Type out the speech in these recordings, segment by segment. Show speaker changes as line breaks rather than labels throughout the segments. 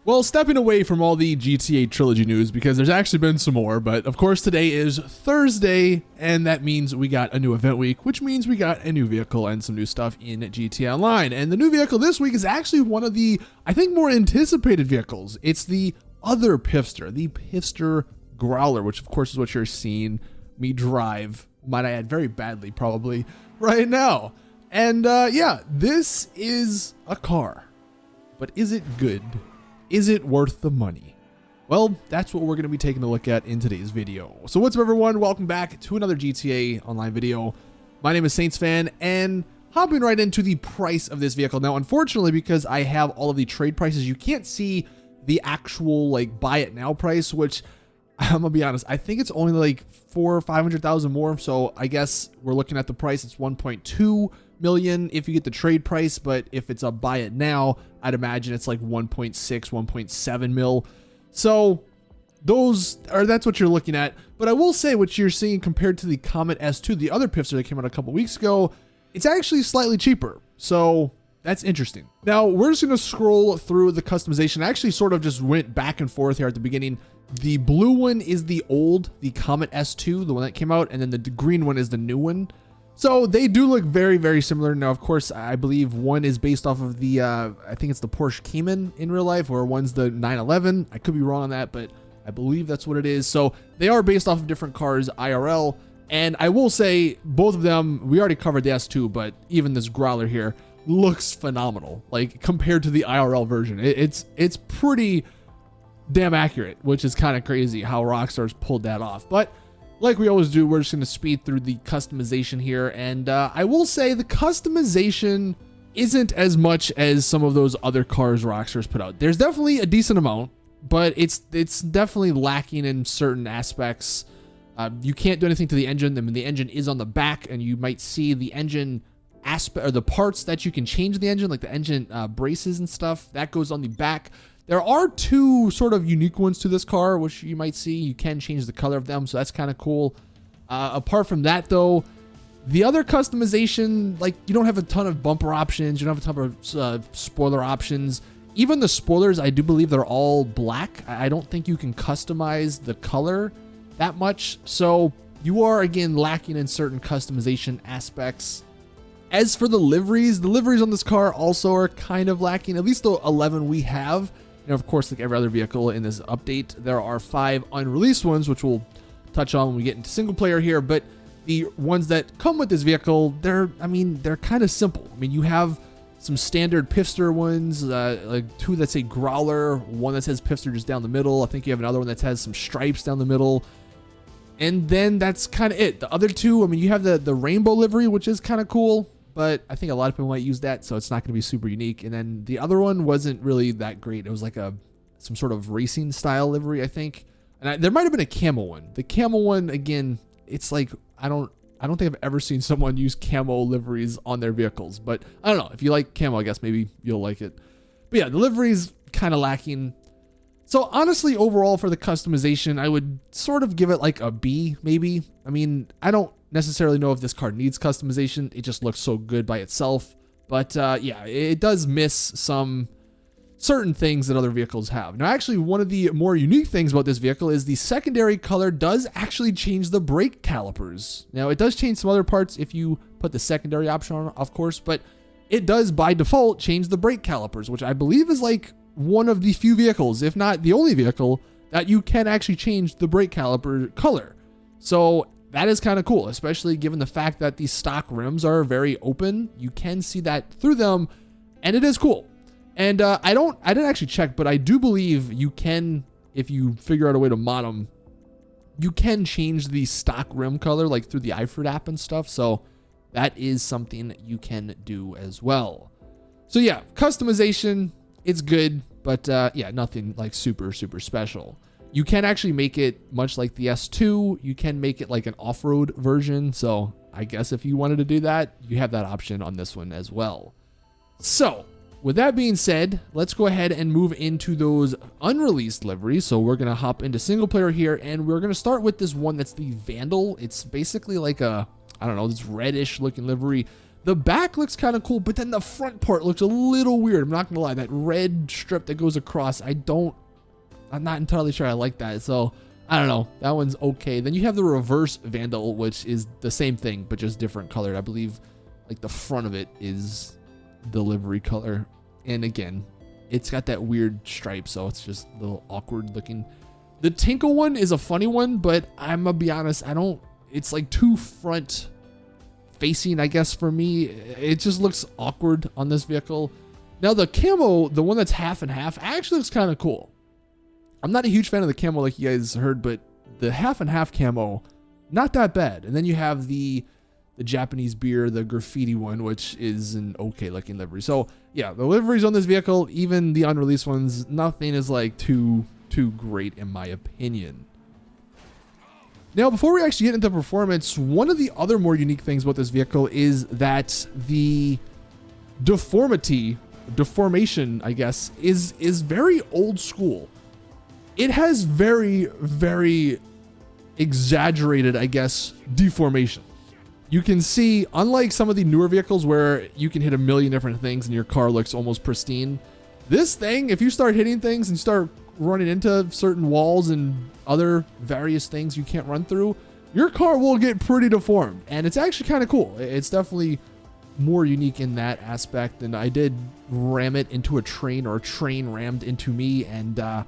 Well, stepping away from all the GTA trilogy news, because there's actually been some more, but of course today is Thursday, and that means we got a new event week, which means we got a new vehicle and some new stuff in GTA Online. And the new vehicle this week is actually one of the, I think, more anticipated vehicles. It's the other Pfister, the Pfister Growler, which of course is what you're seeing me drive, might I add, very badly probably right now. And yeah, this is a car, but is it good? Is it worth the money? Well, that's what we're going to be taking a look at in today's video. So what's up, everyone? Welcome back to another GTA Online video. My name is Saintsfan, and hopping right into the price of this vehicle. Now, unfortunately, because I have all of the trade prices, you can't see the actual like buy it now price, which I'm gonna be honest, I think it's only like 400,000 or 500,000 more. So I guess we're looking at the price. It's 1.2 million if you get the trade price, but if it's a buy it now, I'd imagine it's like 1.6, 1.7 mil. So that's what you're looking at. But I will say, what you're seeing compared to the Comet S2, the other Pfister that came out a couple weeks ago, it's actually slightly cheaper. So that's interesting. Now we're just gonna scroll through the customization. I actually sort of just went back and forth here at the beginning. The blue one is the Comet S2, the one that came out, and then the green one is the new one. So they do look very, very similar. Now, of course, I believe one is based off of the, I think it's the Porsche Cayman in real life, or one's the 911. I could be wrong on that, but I believe that's what it is. So they are based off of different cars IRL. And I will say both of them, we already covered the S2, but even this Growler here looks phenomenal. Like compared to the IRL version, it's pretty damn accurate, which is kind of crazy how Rockstar's pulled that off. But like we always do, we're just going to speed through the customization here. And I will say the customization isn't as much as some of those other cars Rockstar's put out. There's definitely a decent amount, but it's definitely lacking in certain aspects. You can't do anything to the engine. I mean, the engine is on the back, and you might see the engine aspect, or the parts that you can change the engine, like the engine braces and stuff, that goes on the back. There are two sort of unique ones to this car, which you might see. You can change the color of them, so that's kind of cool. Apart from that, though, the other customization, like, you don't have a ton of bumper options. You don't have a ton of spoiler options. Even the spoilers, I do believe they're all black. I don't think you can customize the color that much. So you are, again, lacking in certain customization aspects. As for the liveries on this car also are kind of lacking, at least the 11 we have. And of course, like every other vehicle in this update, there are 5 unreleased ones, which we'll touch on when we get into single player here. But the ones that come with this vehicle, they're kind of simple. I mean, you have some standard Pfister ones, like 2 that say Growler, 1 that says Pfister just down the middle. I think you have another one that has some stripes down the middle. And then that's kind of it. The other 2, I mean, you have the rainbow livery, which is kind of cool, but I think a lot of people might use that, so it's not going to be super unique. And then the other one wasn't really that great. It was like some sort of racing style livery, I think. And there might have been a camo one. The camo one, again, it's like, I don't think I've ever seen someone use camo liveries on their vehicles. But I don't know. If you like camo, I guess maybe you'll like it. But yeah, the livery's kind of lacking. So honestly, overall for the customization, I would sort of give it like a B, maybe. I mean, I don't necessarily know if this car needs customization. It just looks so good by itself. But yeah, it does miss some certain things that other vehicles have. Now, actually, one of the more unique things about this vehicle is the secondary color does actually change the brake calipers. Now, it does change some other parts if you put the secondary option on, of course, but it does by default change the brake calipers, which I believe is like one of the few vehicles, if not the only vehicle, that you can actually change the brake caliper color. So that is kind of cool, especially given the fact that these stock rims are very open. You can see that through them, and it is cool. And I didn't actually check, but I do believe you can, if you figure out a way to mod them, you can change the stock rim color, like through the iFruit app and stuff. So that is something you can do as well. So yeah, customization, it's good, but yeah, nothing like super, super special. You can actually make it much like the S2. You can make it like an off-road version. So I guess if you wanted to do that, you have that option on this one as well. So with that being said, let's go ahead and move into those unreleased liveries. So we're going to hop into single player here, and we're going to start with this one that's the Vandal. It's basically like a, I don't know, this reddish looking livery. The back looks kind of cool, but then the front part looks a little weird. I'm not gonna lie, that red strip that goes across, I'm not entirely sure I like that. So I don't know, that one's okay. Then you have the reverse Vandal, which is the same thing, but just different colored. I believe like the front of it is the livery color. And again, it's got that weird stripe, so it's just a little awkward looking. The Tinkle one is a funny one, but I'm gonna be honest, it's like too front facing, I guess, for me. It just looks awkward on this vehicle. Now the camo, the one that's half and half, actually looks kind of cool. I'm not a huge fan of the camo like you guys heard, but the half and half camo, not that bad. And then you have the Japanese beer, the graffiti one, which is an okay looking livery. So yeah, the liveries on this vehicle, even the unreleased ones, nothing is like too great in my opinion. Now, before we actually get into performance, one of the other more unique things about this vehicle is that the deformation, I guess, is very old school. It has very, very exaggerated, I guess, deformation. You can see, unlike some of the newer vehicles where you can hit a million different things and your car looks almost pristine, this thing, if you start hitting things and start running into certain walls and other various things you can't run through, your car will get pretty deformed. And it's actually kind of cool. It's definitely more unique in that aspect. And I did ram it into a train, or a train rammed into me. And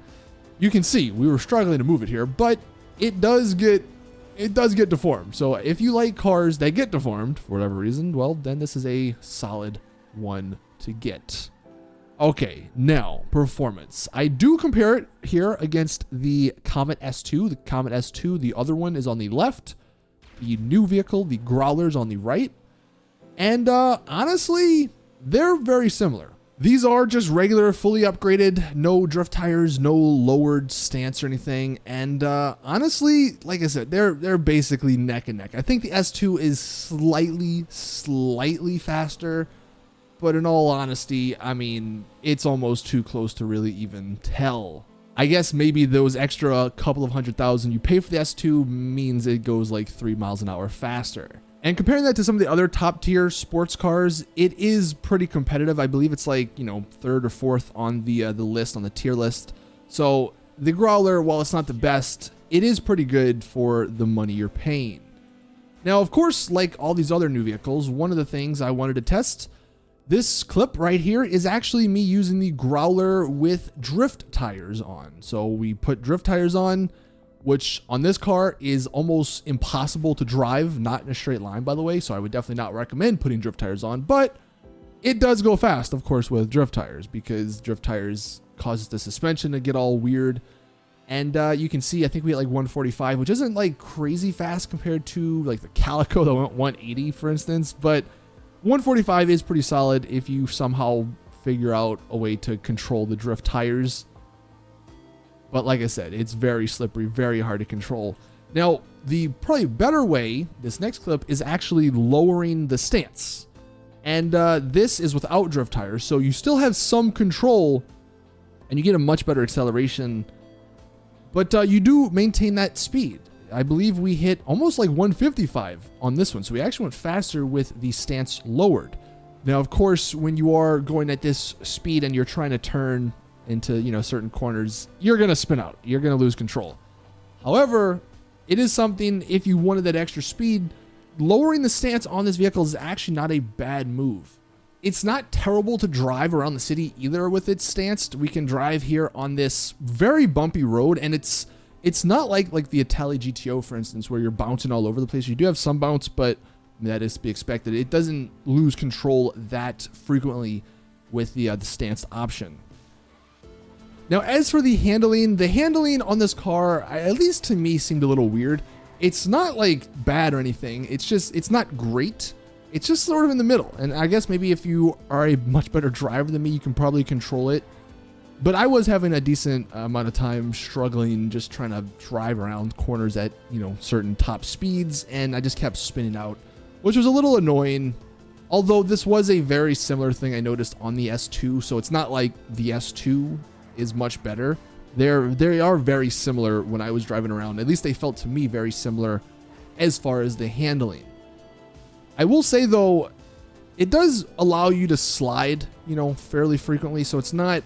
you can see we were struggling to move it here, but it does get deformed. So if you like cars that get deformed for whatever reason, well, then this is a solid one to get. Okay, now performance. I do compare it here against the Comet S2. The Comet S2, the other one, is on the left. The new vehicle, the Growler's on the right. And honestly, they're very similar. These are just regular, fully upgraded, no drift tires, no lowered stance or anything. And honestly, like I said, they're basically neck and neck. I think the S2 is slightly faster. But in all honesty, I mean, it's almost too close to really even tell. I guess maybe those extra couple of 100,000 you pay for the S2 means it goes like 3 miles an hour faster. And comparing that to some of the other top tier sports cars, it is pretty competitive. I believe it's like, third or fourth on the list, on the tier list. So the Growler, while it's not the best, it is pretty good for the money you're paying. Now, of course, like all these other new vehicles, one of the things I wanted to test, this clip right here, is actually me using the Growler with drift tires on. So we put drift tires on, which on this car is almost impossible to drive, not in a straight line, by the way. So I would definitely not recommend putting drift tires on, but it does go fast, of course, with drift tires, because drift tires causes the suspension to get all weird. And you can see, I think we hit like 145, which isn't like crazy fast compared to like the Calico that went 180, for instance, but 145 is pretty solid if you somehow figure out a way to control the drift tires. But like I said, it's very slippery, very hard to control. Now, the probably better way, this next clip, is actually lowering the stance. And this is without drift tires, so you still have some control and you get a much better acceleration. But you do maintain that speed. I believe we hit almost like 155 on this one. So we actually went faster with the stance lowered. Now, of course, when you are going at this speed and you're trying to turn into, certain corners, you're going to spin out. You're going to lose control. However, it is something, if you wanted that extra speed, lowering the stance on this vehicle is actually not a bad move. It's not terrible to drive around the city either with its stance. We can drive here on this very bumpy road, and it's not like the Italy GTO, for instance, where you're bouncing all over the place. You do have some bounce, but that is to be expected. It doesn't lose control that frequently with the stance option. Now, as for the handling on this car, at least to me, seemed a little weird. It's not like bad or anything. It's not great. It's just sort of in the middle. And I guess maybe if you are a much better driver than me, you can probably control it. But I was having a decent amount of time struggling, just trying to drive around corners at, certain top speeds. And I just kept spinning out, which was a little annoying. Although this was a very similar thing I noticed on the S2. So it's not like the S2 is much better. They are very similar when I was driving around. At least they felt to me very similar as far as the handling. I will say, though, It does allow you to slide, you know, fairly frequently. So it's not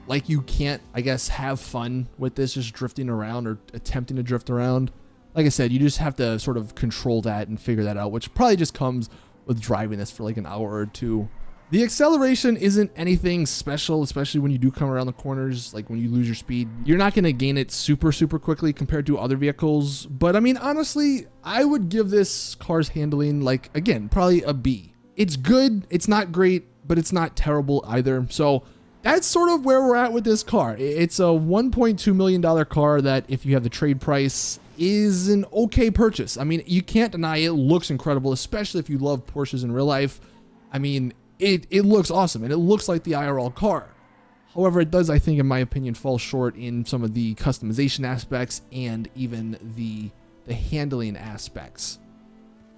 like you can't, I guess, have fun with this just drifting around or attempting to drift around. Like I said, you just have to sort of control that and figure that out, which probably just comes with driving this for like an hour or two. The acceleration isn't anything special, especially when you do come around the corners. Like when you lose your speed, you're not going to gain it super quickly compared to other vehicles. But I mean, honestly, I would give this car's handling, like, again, probably a B. It's good. It's not great, but it's not terrible either. So that's sort of where we're at with this car. It's a $1.2 million car that, if you have the trade price, is an okay purchase. I mean, you can't deny it looks incredible, especially if you love Porsches in real life. I mean, it looks awesome, and it looks like the IRL car. However, it does, I think, in my opinion, fall short in some of the customization aspects and even the handling aspects.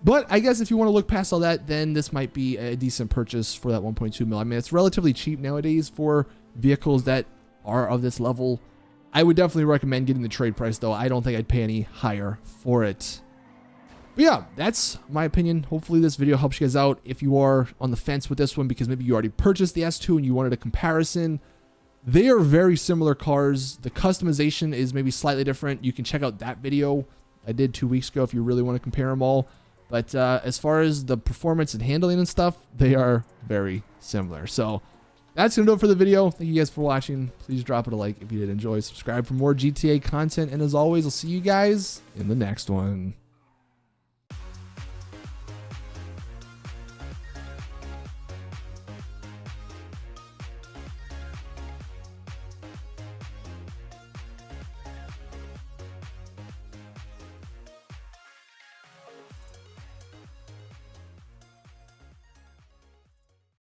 But I guess if you want to look past all that, then this might be a decent purchase for that 1.2 mil. I mean, it's relatively cheap nowadays for vehicles that are of this level. I would definitely recommend getting the trade price, though. I don't think I'd pay any higher for it. But yeah, that's my opinion. Hopefully this video helps you guys out if you are on the fence with this one, because maybe you already purchased the S2 and you wanted a comparison. They are very similar cars. The customization is maybe slightly different. You can check out that video I did 2 weeks ago if you really want to compare them all. But as far as the performance and handling and stuff, they are very similar. So that's going to do it for the video. Thank you guys for watching. Please drop it a like if you did enjoy. Subscribe for more GTA content. And as always, I'll see you guys in the next one.